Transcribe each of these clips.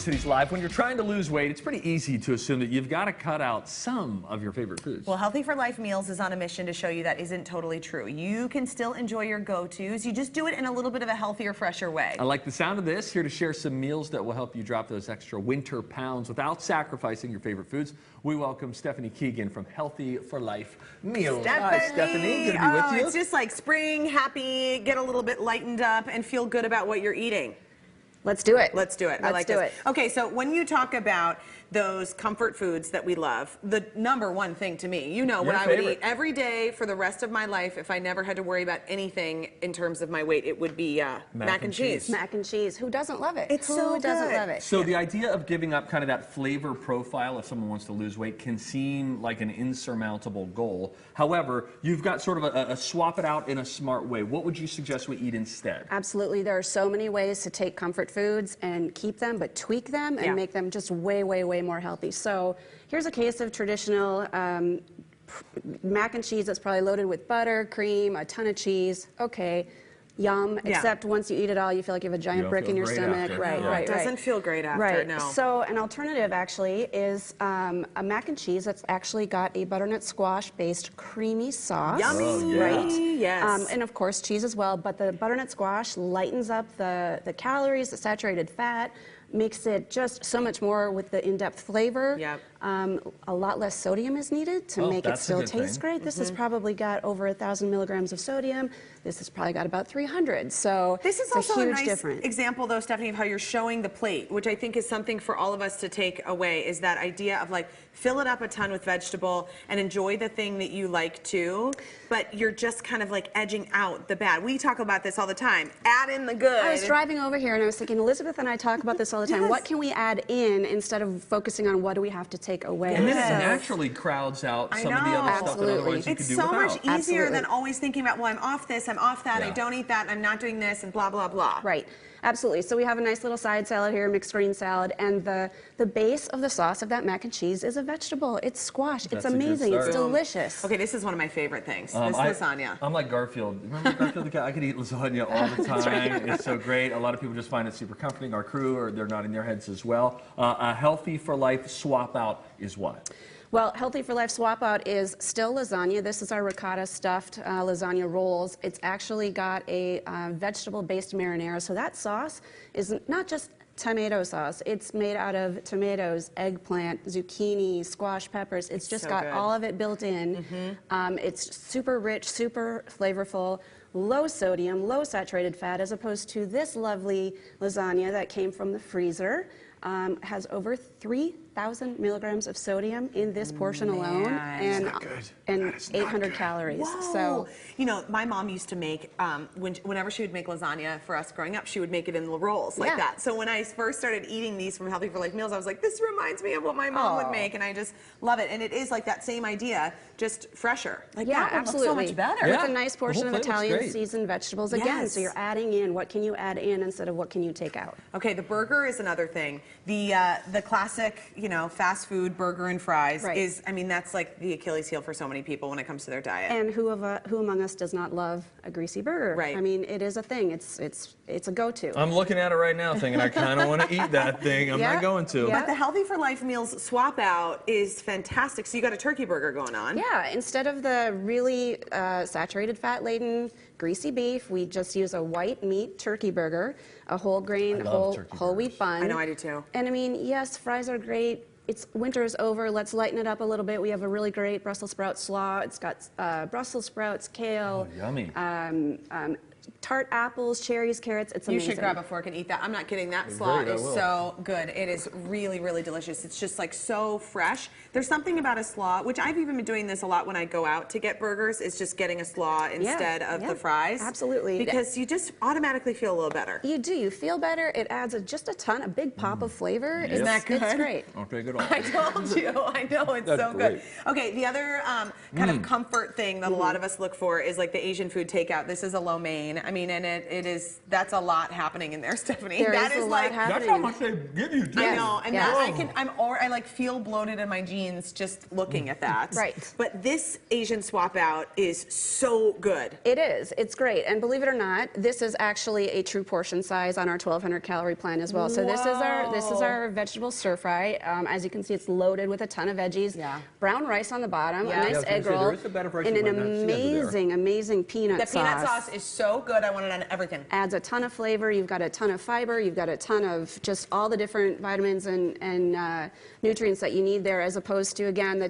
Cities Live. When you're trying to lose weight, it's pretty easy to assume that you've got to cut out some of your favorite foods. Well, Healthy for Life Meals is on a mission to show you that isn't totally true. You can still enjoy your go-tos. You just do it in a little bit of a healthier, fresher way. I like the sound of this. Here to share some meals that will help you drop those extra winter pounds without sacrificing your favorite foods. We welcome Stephanie Keegan from Healthy for Life Meals. Stephanie. Hi, Stephanie. Good to be with you. It's just like spring, happy, get a little bit lightened up, and feel good about what you're eating. Let's do it. Let's do it. I like this. Okay, so when you talk about those comfort foods that we love, the number one thing to me, you know, what I would eat every day for the rest of my life if I never had to worry about anything in terms of my weight, it would be mac and cheese. Mac and cheese. Who doesn't love it? It's so Who doesn't love it? So the idea of giving up kind of that flavor profile if someone wants to lose weight can seem like an insurmountable goal. However, you've got sort of a swap it out in a smart way. What would you suggest we eat instead? Absolutely. There are so many ways to take comfort foods and keep them, but tweak them and make them just way, way, way more healthy. So here's a case of traditional mac and cheese that's probably loaded with butter, cream, a ton of cheese. Okay, yum. Except once you eat it all, you feel like you have a giant brick in your stomach. It doesn't feel great after. No. So an alternative actually is a mac and cheese that's actually got a butternut squash based creamy sauce. Yummy. Right? Yes. And of course cheese as well, but the butternut squash lightens up the calories, the saturated fat, makes it just so much more with the in-depth flavor. Yep. A lot less sodium is needed to make it still taste great. This has probably got over 1,000 milligrams of sodium. This has probably got about 300. So this is it's also a huge nice difference. example, though, Stephanie, of how you're showing the plate, which I think is something for all of us to take away, is that idea of like fill it up a ton with vegetable and enjoy the thing that you like too, but you're just kind of like edging out the bad. We talk about this all the time. Add in the good. I was driving over here and I was thinking, Elizabeth and I talk about this all the time. What can we add in instead of focusing on what do we have to take away? And then it naturally crowds out some of the other stuff that otherwise you could do without. It's so much easier than always thinking about, well, I'm off this, I'm off that, I don't eat that, I'm not doing this, and blah, blah, blah. Right. Absolutely. So we have a nice little side salad here, mixed green salad, and the base of the sauce of that mac and cheese is a vegetable. It's squash. It's amazing. It's delicious. Okay, this is one of my favorite things. This lasagna. I'm like Garfield. Remember Garfield the cat? I could eat lasagna all the time. It's so great. A lot of people just find it super comforting. Our crew, or they're nodding their heads as well. A Healthy for Life swap out is what? Well, Healthy for Life swap out is still lasagna. This is our ricotta stuffed lasagna rolls. It's actually got a vegetable-based marinara. So that sauce is not just tomato sauce. It's made out of tomatoes, eggplant, zucchini, squash, peppers. It's just got all of it built in. It's super rich, super flavorful, low sodium, low saturated fat, as opposed to this lovely lasagna that came from the freezer. Has over 3,000 milligrams of sodium in this portion alone, and 800 calories. Whoa. So, you know, my mom used to make, whenever she would make lasagna for us growing up, she would make it in the rolls like that. So when I first started eating these from Healthy for Life Meals, I was like, this reminds me of what my mom would make, and I just love it. And it is like that same idea, just fresher. Like that would look so much better. With a nice portion of Italian seasoned vegetables again. So you're adding in what can you add in instead of what can you take out. Okay, the burger is another thing. The classic, you know, fast food burger and fries is, I mean, that's like the Achilles heel for so many people when it comes to their diet. And who among us does not love a greasy burger? Right. I mean, it is a thing. It's a go-to. I'm looking at it right now thinking I kind of want to eat that thing. I'm not going to. But the Healthy for Life Meals swap out is fantastic. So you got a turkey burger going on. Yeah, instead of the really saturated fat-laden greasy beef, we just use a white meat turkey burger, a whole grain, whole wheat bun. I know, I do too. And I mean, yes, fries are great. Winter is over. Let's lighten it up a little bit. We have a really great Brussels sprout slaw. It's got Brussels sprouts, kale, yummy. Tart apples, cherries, carrots. It's amazing. You should grab a fork and eat that. I'm not kidding. That slaw is so good. It is really, really delicious. It's just like so fresh. There's something about a slaw, which I've even been doing this a lot when I go out to get burgers, is just getting a slaw instead of the fries. Absolutely. Because you just automatically feel a little better. You do. You feel better. It adds just a ton, a big pop of flavor. Isn't that good? It's great. Don't take it all. I told you. I know. It's so good. Okay, the other kind of comfort thing that a lot of us look for is like the Asian food takeout. This is a lo mein. insane. I mean, and that's a lot happening in there, Stephanie. There That is a lot like, happening. That's how much they give you, too. I know, and Yes. that I like feel bloated in my jeans just looking at that. Right. But this Asian swap out is so good. It is. It's great. And believe it or not, this is actually a true portion size on our 1,200 calorie plan as well. So this is our vegetable stir fry. As you can see, it's loaded with a ton of veggies. Yeah. Brown rice on the bottom, Yeah. a nice egg roll, there is a bed of rice and you an might not see under there. amazing peanut The sauce. peanut sauce is so good. I want it on everything. Adds a ton of flavor. You've got a ton of fiber. You've got a ton of just all the different vitamins and nutrients that you need there, as opposed to, again, the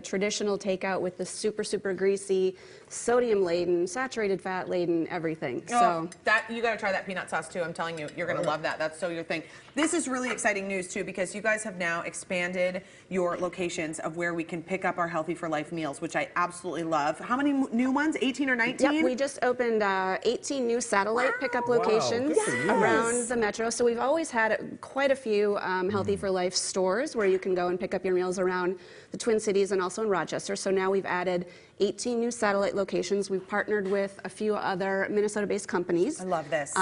traditional takeout with the super greasy, sodium laden, saturated fat laden, everything. So That you got to try that peanut sauce too. I'm telling you, you're going to love that. That's so your thing. This is really exciting news too, because you guys have now expanded your locations of where we can pick up our Healthy for Life meals, which I absolutely love. How many new ones? 18 or 19? Yep, we just opened 18 new satellite pickup locations good for you. around the metro. So we've always had quite a few Healthy for Life stores where you can go and pick up your meals around the Twin Cities and also in Rochester. So now we've added 18 new satellite locations. We've partnered with a few other Minnesota-based companies. I love this.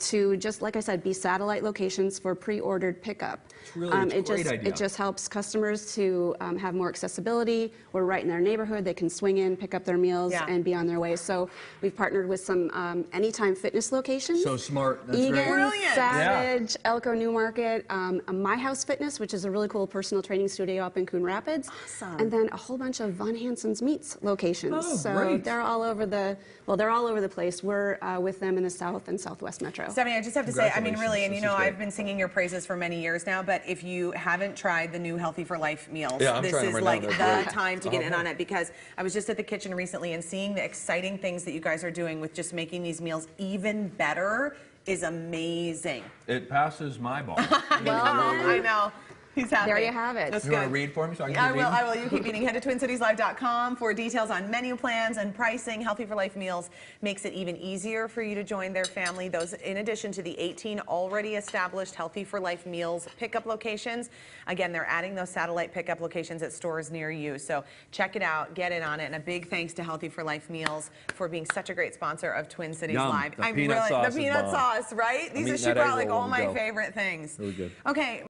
To just, like I said, be satellite locations for pre-ordered pickup. It's a great idea. It just helps customers to have more accessibility. We're right in their neighborhood. They can swing in, pick up their meals, and be on their way. So we've partnered with some Anytime Fitness locations. So smart. That's Egan, great. Brilliant. Savage, Elko New Market, My House Fitness, which is a really cool personal training studio up in Coon Rapids. Awesome. And then a whole bunch of Von Hansen's Meats locations. Oh, so great. they're all over the place. We're with them in the South and Southwest Metro. Stephanie, I just have to say, I mean, really, and you Congratulations. know, This is I've great. been singing your praises for many years now, but if you haven't tried the new Healthy for Life meals, Yeah, I'm this trying is them right like now. the They're great. time to get in on it, because I was just at the kitchen recently and seeing the exciting things that you guys are doing with just making these meals even better is amazing. It passes my bar. I know. He's happy. There you have it. That's You want good. to read for me so I can I keep will. reading? I will. You keep eating. Head to TwinCitiesLive.com for details on menu plans and pricing. Healthy for Life meals makes it even easier for you to join their family. Those, in addition to the 18 already established Healthy for Life meals pickup locations. Again, they're adding those satellite pickup locations at stores near you. So check it out. Get in on it. And a big thanks to Healthy for Life meals for being such a great sponsor of Twin Cities Yum. Live. The peanut sauce the is peanut bomb. sauce, right? These are eating she that brought egg like roll all on my the go. favorite things. Really good. Okay.